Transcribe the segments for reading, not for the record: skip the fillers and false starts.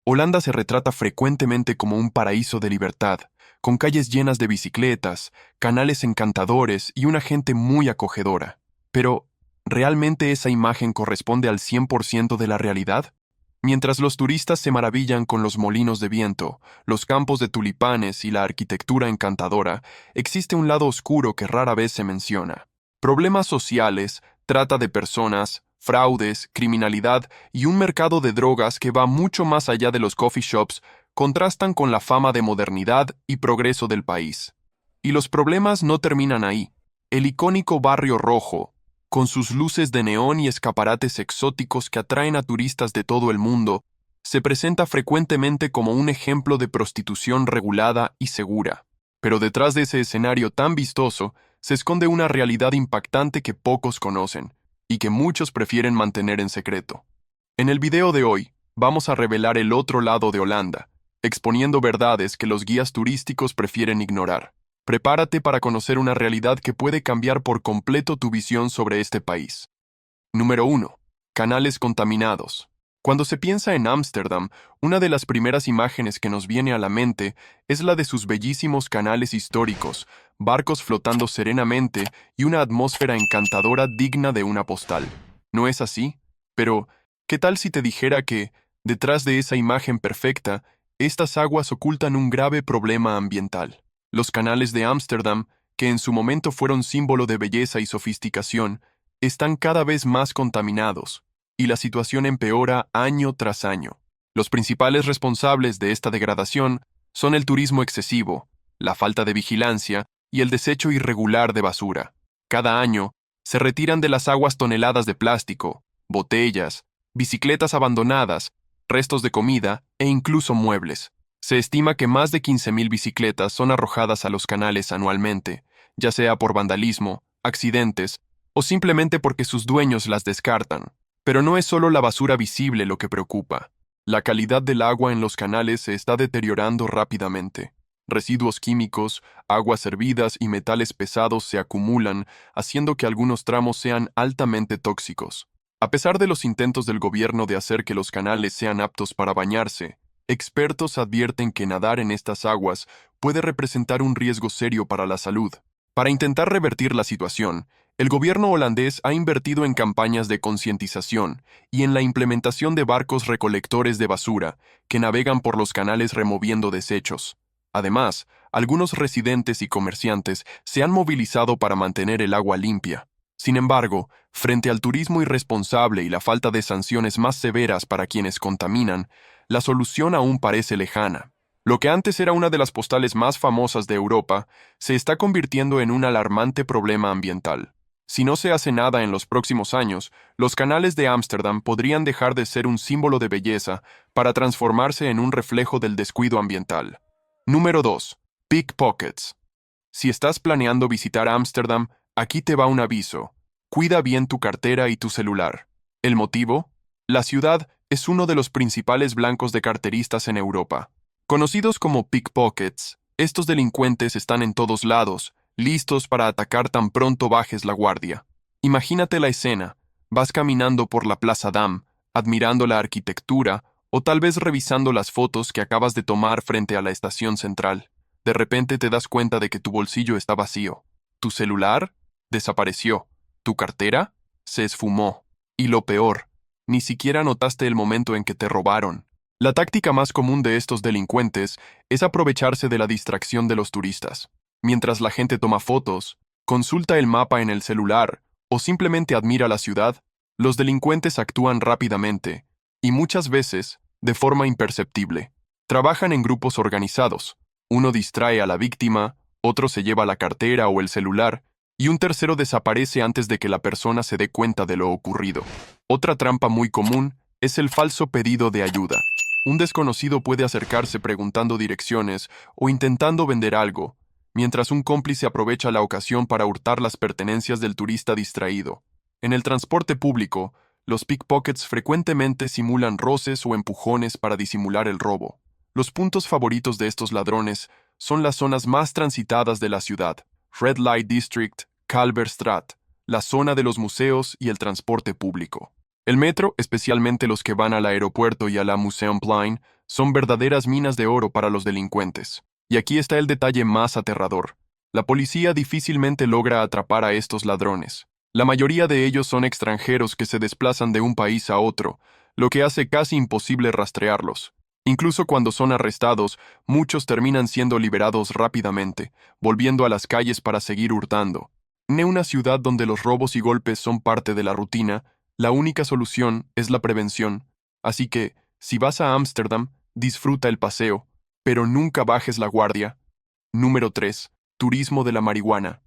Holanda se retrata frecuentemente como un paraíso de libertad, con calles llenas de bicicletas, canales encantadores y una gente muy acogedora. Pero, ¿realmente esa imagen corresponde al 100% de la realidad? Mientras los turistas se maravillan con los molinos de viento, los campos de tulipanes y la arquitectura encantadora, existe un lado oscuro que rara vez se menciona. Problemas sociales, trata de personas, fraudes, criminalidad y un mercado de drogas que va mucho más allá de los coffee shops contrastan con la fama de modernidad y progreso del país. Y los problemas no terminan ahí. El icónico Barrio Rojo, con sus luces de neón y escaparates exóticos que atraen a turistas de todo el mundo, se presenta frecuentemente como un ejemplo de prostitución regulada y segura. Pero detrás de ese escenario tan vistoso, se esconde una realidad impactante que pocos conocen, y que muchos prefieren mantener en secreto. En el video de hoy, vamos a revelar el otro lado de Holanda, exponiendo verdades que los guías turísticos prefieren ignorar. Prepárate para conocer una realidad que puede cambiar por completo tu visión sobre este país. Número 1. Canales contaminados. Cuando se piensa en Ámsterdam, una de las primeras imágenes que nos viene a la mente es la de sus bellísimos canales históricos, barcos flotando serenamente y una atmósfera encantadora digna de una postal. ¿No es así? Pero, ¿qué tal si te dijera que, detrás de esa imagen perfecta, estas aguas ocultan un grave problema ambiental? Los canales de Ámsterdam, que en su momento fueron símbolo de belleza y sofisticación, están cada vez más contaminados, y la situación empeora año tras año. Los principales responsables de esta degradación son el turismo excesivo, la falta de vigilancia y el desecho irregular de basura. Cada año, se retiran de las aguas toneladas de plástico, botellas, bicicletas abandonadas, restos de comida e incluso muebles. Se estima que más de 15.000 bicicletas son arrojadas a los canales anualmente, ya sea por vandalismo, accidentes o simplemente porque sus dueños las descartan. Pero no es solo la basura visible lo que preocupa. La calidad del agua en los canales se está deteriorando rápidamente. Residuos químicos, aguas hervidas y metales pesados se acumulan, haciendo que algunos tramos sean altamente tóxicos. A pesar de los intentos del gobierno de hacer que los canales sean aptos para bañarse, expertos advierten que nadar en estas aguas puede representar un riesgo serio para la salud. Para intentar revertir la situación, el gobierno holandés ha invertido en campañas de concientización y en la implementación de barcos recolectores de basura que navegan por los canales removiendo desechos. Además, algunos residentes y comerciantes se han movilizado para mantener el agua limpia. Sin embargo, frente al turismo irresponsable y la falta de sanciones más severas para quienes contaminan, la solución aún parece lejana. Lo que antes era una de las postales más famosas de Europa, se está convirtiendo en un alarmante problema ambiental. Si no se hace nada en los próximos años, los canales de Ámsterdam podrían dejar de ser un símbolo de belleza para transformarse en un reflejo del descuido ambiental. Número 2. Pickpockets. Si estás planeando visitar Ámsterdam, aquí te va un aviso. Cuida bien tu cartera y tu celular. ¿El motivo? La ciudad es uno de los principales blancos de carteristas en Europa. Conocidos como pickpockets, estos delincuentes están en todos lados, listos para atacar tan pronto bajes la guardia. Imagínate la escena. Vas caminando por la Plaza Dam, admirando la arquitectura o tal vez revisando las fotos que acabas de tomar frente a la estación central. De repente te das cuenta de que tu bolsillo está vacío. Tu celular desapareció. Tu cartera se esfumó. Y lo peor, ni siquiera notaste el momento en que te robaron. La táctica más común de estos delincuentes es aprovecharse de la distracción de los turistas. Mientras la gente toma fotos, consulta el mapa en el celular o simplemente admira la ciudad, los delincuentes actúan rápidamente y muchas veces de forma imperceptible. Trabajan en grupos organizados. Uno distrae a la víctima, otro se lleva la cartera o el celular y un tercero desaparece antes de que la persona se dé cuenta de lo ocurrido. Otra trampa muy común es el falso pedido de ayuda. Un desconocido puede acercarse preguntando direcciones o intentando vender algo, mientras un cómplice aprovecha la ocasión para hurtar las pertenencias del turista distraído. En el transporte público, los pickpockets frecuentemente simulan roces o empujones para disimular el robo. Los puntos favoritos de estos ladrones son las zonas más transitadas de la ciudad: Red Light District, Kalverstraat, la zona de los museos y el transporte público. El metro, especialmente los que van al aeropuerto y a la Museumplein, son verdaderas minas de oro para los delincuentes. Y aquí está el detalle más aterrador. La policía difícilmente logra atrapar a estos ladrones. La mayoría de ellos son extranjeros que se desplazan de un país a otro, lo que hace casi imposible rastrearlos. Incluso cuando son arrestados, muchos terminan siendo liberados rápidamente, volviendo a las calles para seguir hurtando. En una ciudad donde los robos y golpes son parte de la rutina, la única solución es la prevención. Así que, si vas a Ámsterdam, disfruta el paseo, pero nunca bajes la guardia. Número 3. Turismo de la marihuana.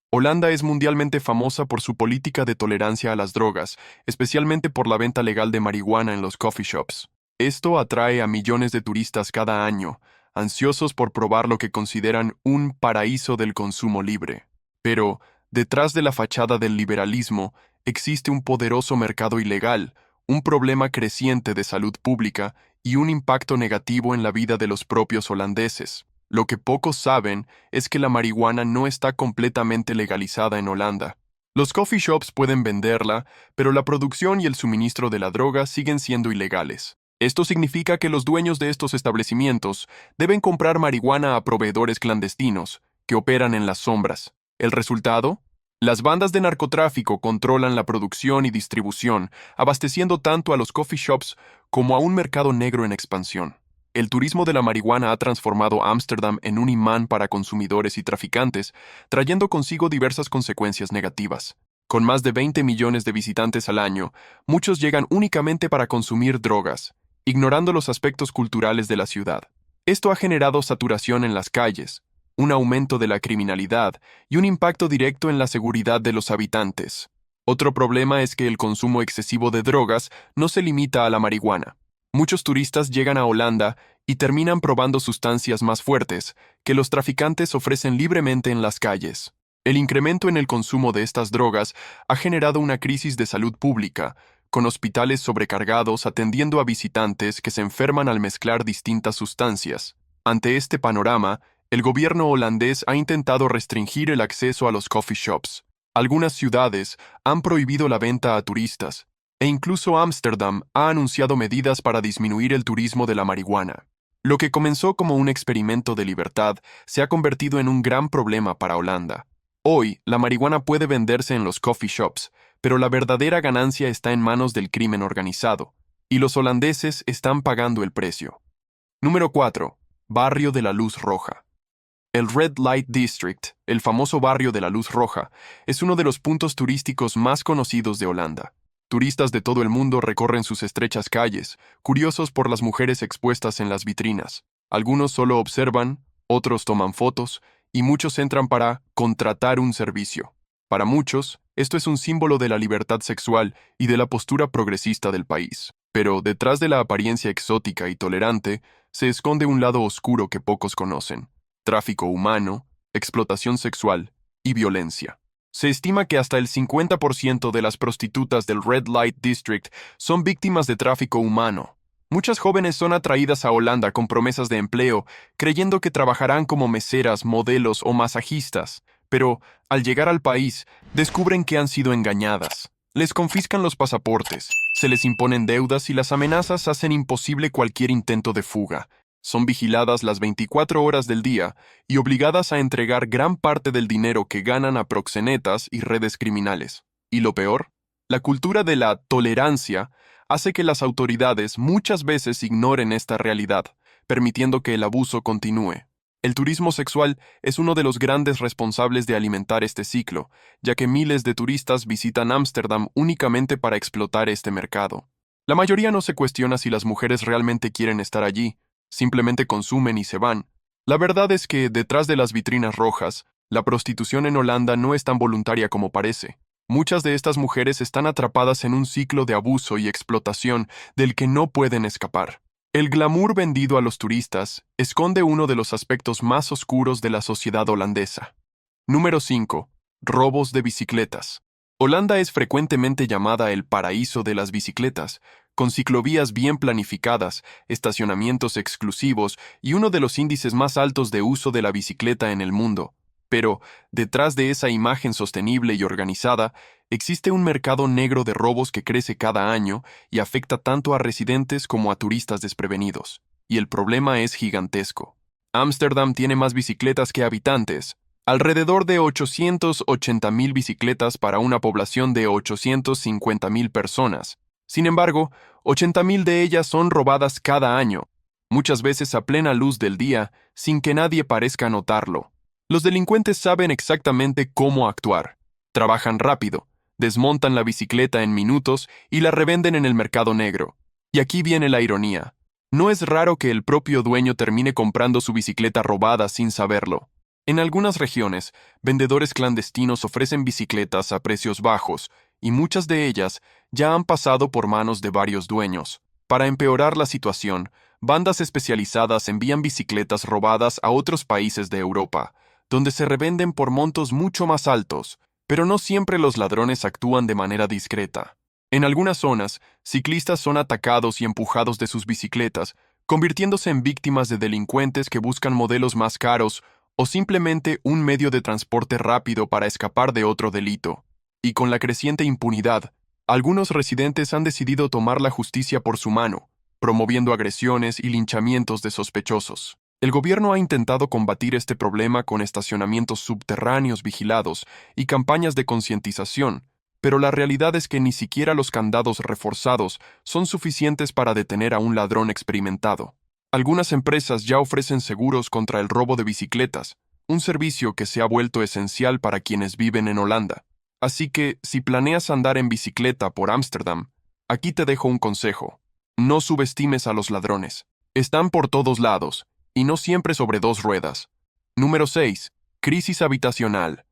Holanda es mundialmente famosa por su política de tolerancia a las drogas, especialmente por la venta legal de marihuana en los coffee shops. Esto atrae a millones de turistas cada año, ansiosos por probar lo que consideran un paraíso del consumo libre. Pero, detrás de la fachada del liberalismo, existe un poderoso mercado ilegal, un problema creciente de salud pública y un impacto negativo en la vida de los propios holandeses. Lo que pocos saben es que la marihuana no está completamente legalizada en Holanda. Los coffee shops pueden venderla, pero la producción y el suministro de la droga siguen siendo ilegales. Esto significa que los dueños de estos establecimientos deben comprar marihuana a proveedores clandestinos, que operan en las sombras. ¿El resultado? Las bandas de narcotráfico controlan la producción y distribución, abasteciendo tanto a los coffee shops como a un mercado negro en expansión. El turismo de la marihuana ha transformado Ámsterdam en un imán para consumidores y traficantes, trayendo consigo diversas consecuencias negativas. Con más de 20 millones de visitantes al año, muchos llegan únicamente para consumir drogas, ignorando los aspectos culturales de la ciudad. Esto ha generado saturación en las calles, un aumento de la criminalidad y un impacto directo en la seguridad de los habitantes. Otro problema es que el consumo excesivo de drogas no se limita a la marihuana. Muchos turistas llegan a Holanda y terminan probando sustancias más fuertes que los traficantes ofrecen libremente en las calles. El incremento en el consumo de estas drogas ha generado una crisis de salud pública, con hospitales sobrecargados atendiendo a visitantes que se enferman al mezclar distintas sustancias. Ante este panorama, el gobierno holandés ha intentado restringir el acceso a los coffee shops. Algunas ciudades han prohibido la venta a turistas, e incluso Ámsterdam ha anunciado medidas para disminuir el turismo de la marihuana. Lo que comenzó como un experimento de libertad se ha convertido en un gran problema para Holanda. Hoy, la marihuana puede venderse en los coffee shops, pero la verdadera ganancia está en manos del crimen organizado, y los holandeses están pagando el precio. Número 4. Barrio de la Luz Roja. El Red Light District, el famoso barrio de la Luz Roja, es uno de los puntos turísticos más conocidos de Holanda. Turistas de todo el mundo recorren sus estrechas calles, curiosos por las mujeres expuestas en las vitrinas. Algunos solo observan, otros toman fotos, y muchos entran para contratar un servicio. Para muchos, esto es un símbolo de la libertad sexual y de la postura progresista del país. Pero detrás de la apariencia exótica y tolerante, se esconde un lado oscuro que pocos conocen: tráfico humano, explotación sexual y violencia. Se estima que hasta el 50% de las prostitutas del Red Light District son víctimas de tráfico humano. Muchas jóvenes son atraídas a Holanda con promesas de empleo, creyendo que trabajarán como meseras, modelos o masajistas, pero, al llegar al país, descubren que han sido engañadas. Les confiscan los pasaportes, se les imponen deudas y las amenazas hacen imposible cualquier intento de fuga. Son vigiladas las 24 horas del día y obligadas a entregar gran parte del dinero que ganan a proxenetas y redes criminales. Y lo peor, la cultura de la tolerancia hace que las autoridades muchas veces ignoren esta realidad, permitiendo que el abuso continúe. El turismo sexual es uno de los grandes responsables de alimentar este ciclo, ya que miles de turistas visitan Ámsterdam únicamente para explotar este mercado. La mayoría no se cuestiona si las mujeres realmente quieren estar allí, simplemente consumen y se van. La verdad es que, detrás de las vitrinas rojas, la prostitución en Holanda no es tan voluntaria como parece. Muchas de estas mujeres están atrapadas en un ciclo de abuso y explotación del que no pueden escapar. El glamour vendido a los turistas esconde uno de los aspectos más oscuros de la sociedad holandesa. Número 5. Robos de bicicletas. Holanda es frecuentemente llamada el paraíso de las bicicletas, con ciclovías bien planificadas, estacionamientos exclusivos y uno de los índices más altos de uso de la bicicleta en el mundo. Pero, detrás de esa imagen sostenible y organizada, existe un mercado negro de robos que crece cada año y afecta tanto a residentes como a turistas desprevenidos. Y el problema es gigantesco. Ámsterdam tiene más bicicletas que habitantes, alrededor de 880.000 bicicletas para una población de 850.000 personas. Sin embargo, 80.000 de ellas son robadas cada año, muchas veces a plena luz del día, sin que nadie parezca notarlo. Los delincuentes saben exactamente cómo actuar. Trabajan rápido, desmontan la bicicleta en minutos y la revenden en el mercado negro. Y aquí viene la ironía. No es raro que el propio dueño termine comprando su bicicleta robada sin saberlo. En algunas regiones, vendedores clandestinos ofrecen bicicletas a precios bajos, y muchas de ellas ya han pasado por manos de varios dueños. Para empeorar la situación, bandas especializadas envían bicicletas robadas a otros países de Europa, donde se revenden por montos mucho más altos, pero no siempre los ladrones actúan de manera discreta. En algunas zonas, ciclistas son atacados y empujados de sus bicicletas, convirtiéndose en víctimas de delincuentes que buscan modelos más caros o simplemente un medio de transporte rápido para escapar de otro delito. Y con la creciente impunidad, algunos residentes han decidido tomar la justicia por su mano, promoviendo agresiones y linchamientos de sospechosos. El gobierno ha intentado combatir este problema con estacionamientos subterráneos vigilados y campañas de concientización, pero la realidad es que ni siquiera los candados reforzados son suficientes para detener a un ladrón experimentado. Algunas empresas ya ofrecen seguros contra el robo de bicicletas, un servicio que se ha vuelto esencial para quienes viven en Holanda. Así que, si planeas andar en bicicleta por Ámsterdam, aquí te dejo un consejo. No subestimes a los ladrones. Están por todos lados, y no siempre sobre dos ruedas. Número 6. Crisis habitacional.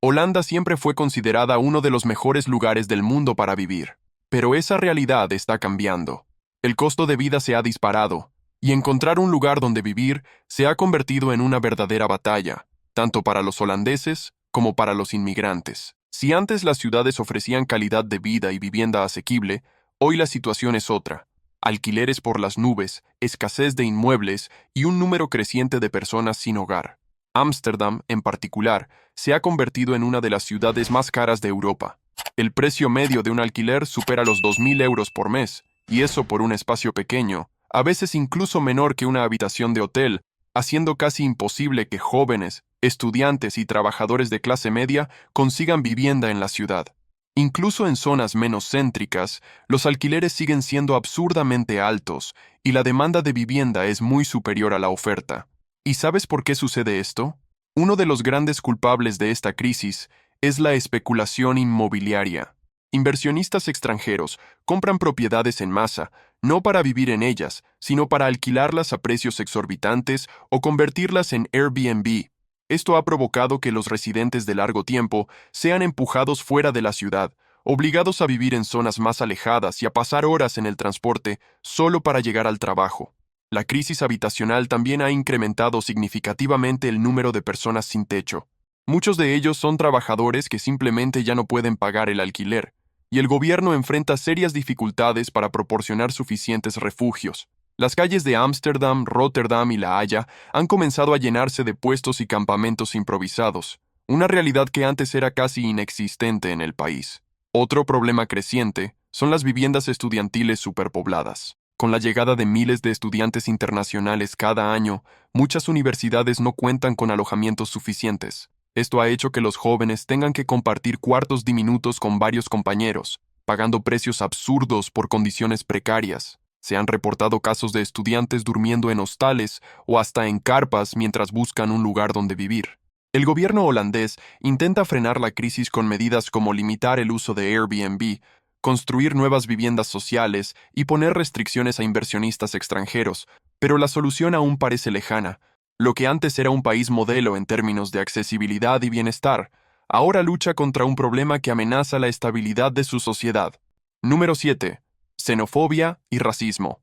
Holanda siempre fue considerada uno de los mejores lugares del mundo para vivir. Pero esa realidad está cambiando. El costo de vida se ha disparado, y encontrar un lugar donde vivir se ha convertido en una verdadera batalla, tanto para los holandeses como para los inmigrantes. Si antes las ciudades ofrecían calidad de vida y vivienda asequible, hoy la situación es otra. Alquileres por las nubes, escasez de inmuebles y un número creciente de personas sin hogar. Ámsterdam, en particular, se ha convertido en una de las ciudades más caras de Europa. El precio medio de un alquiler supera los 2.000 euros por mes, y eso por un espacio pequeño, a veces incluso menor que una habitación de hotel, haciendo casi imposible que jóvenes, estudiantes y trabajadores de clase media consigan vivienda en la ciudad. Incluso en zonas menos céntricas, los alquileres siguen siendo absurdamente altos y la demanda de vivienda es muy superior a la oferta. ¿Y sabes por qué sucede esto? Uno de los grandes culpables de esta crisis es la especulación inmobiliaria. Inversionistas extranjeros compran propiedades en masa, no para vivir en ellas, sino para alquilarlas a precios exorbitantes o convertirlas en Airbnb. Esto ha provocado que los residentes de largo tiempo sean empujados fuera de la ciudad, obligados a vivir en zonas más alejadas y a pasar horas en el transporte solo para llegar al trabajo. La crisis habitacional también ha incrementado significativamente el número de personas sin techo. Muchos de ellos son trabajadores que simplemente ya no pueden pagar el alquiler, y el gobierno enfrenta serias dificultades para proporcionar suficientes refugios. Las calles de Ámsterdam, Rotterdam y La Haya han comenzado a llenarse de puestos y campamentos improvisados, una realidad que antes era casi inexistente en el país. Otro problema creciente son las viviendas estudiantiles superpobladas. Con la llegada de miles de estudiantes internacionales cada año, muchas universidades no cuentan con alojamientos suficientes. Esto ha hecho que los jóvenes tengan que compartir cuartos diminutos con varios compañeros, pagando precios absurdos por condiciones precarias. Se han reportado casos de estudiantes durmiendo en hostales o hasta en carpas mientras buscan un lugar donde vivir. El gobierno holandés intenta frenar la crisis con medidas como limitar el uso de Airbnb, construir nuevas viviendas sociales y poner restricciones a inversionistas extranjeros, pero la solución aún parece lejana. Lo que antes era un país modelo en términos de accesibilidad y bienestar, ahora lucha contra un problema que amenaza la estabilidad de su sociedad. Número 7. Xenofobia y racismo.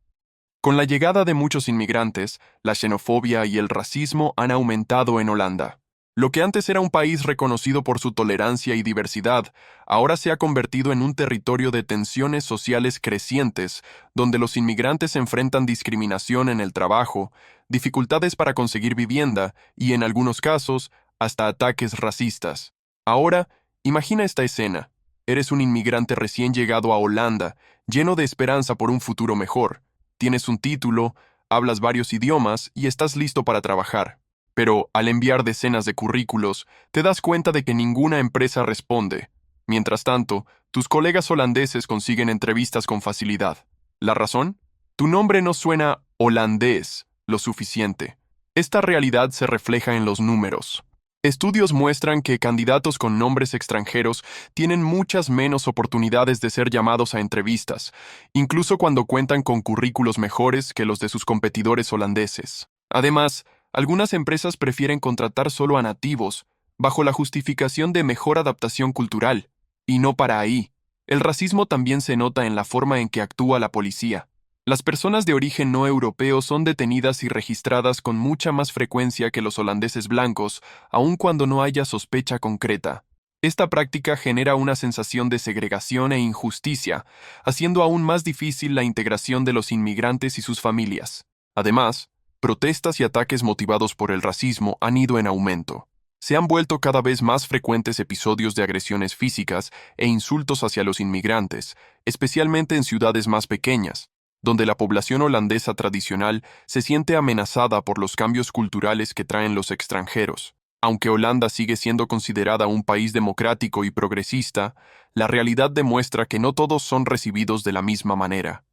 Con la llegada de muchos inmigrantes, la xenofobia y el racismo han aumentado en Holanda. Lo que antes era un país reconocido por su tolerancia y diversidad, ahora se ha convertido en un territorio de tensiones sociales crecientes, donde los inmigrantes enfrentan discriminación en el trabajo, dificultades para conseguir vivienda y, en algunos casos, hasta ataques racistas. Ahora, imagina esta escena. Eres un inmigrante recién llegado a Holanda, lleno de esperanza por un futuro mejor. Tienes un título, hablas varios idiomas y estás listo para trabajar. Pero al enviar decenas de currículos, te das cuenta de que ninguna empresa responde. Mientras tanto, tus colegas holandeses consiguen entrevistas con facilidad. ¿La razón? Tu nombre no suena holandés lo suficiente. Esta realidad se refleja en los números. Estudios muestran que candidatos con nombres extranjeros tienen muchas menos oportunidades de ser llamados a entrevistas, incluso cuando cuentan con currículos mejores que los de sus competidores holandeses. Además, algunas empresas prefieren contratar solo a nativos, bajo la justificación de mejor adaptación cultural. Y no para ahí. El racismo también se nota en la forma en que actúa la policía. Las personas de origen no europeo son detenidas y registradas con mucha más frecuencia que los holandeses blancos, aun cuando no haya sospecha concreta. Esta práctica genera una sensación de segregación e injusticia, haciendo aún más difícil la integración de los inmigrantes y sus familias. Además, protestas y ataques motivados por el racismo han ido en aumento. Se han vuelto cada vez más frecuentes episodios de agresiones físicas e insultos hacia los inmigrantes, especialmente en ciudades más pequeñas, donde la población holandesa tradicional se siente amenazada por los cambios culturales que traen los extranjeros. Aunque Holanda sigue siendo considerada un país democrático y progresista, la realidad demuestra que no todos son recibidos de la misma manera.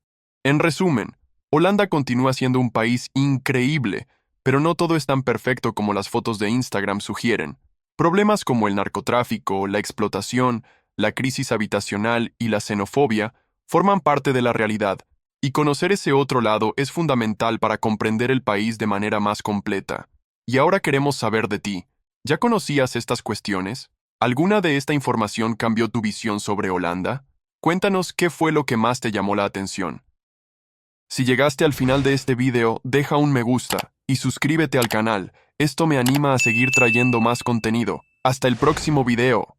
En resumen, Holanda continúa siendo un país increíble, pero no todo es tan perfecto como las fotos de Instagram sugieren. Problemas como el narcotráfico, la explotación, la crisis habitacional y la xenofobia forman parte de la realidad, y conocer ese otro lado es fundamental para comprender el país de manera más completa. Y ahora queremos saber de ti. ¿Ya conocías estas cuestiones? ¿Alguna de esta información cambió tu visión sobre Holanda? Cuéntanos qué fue lo que más te llamó la atención. Si llegaste al final de este video, deja un me gusta y suscríbete al canal. Esto me anima a seguir trayendo más contenido. Hasta el próximo video.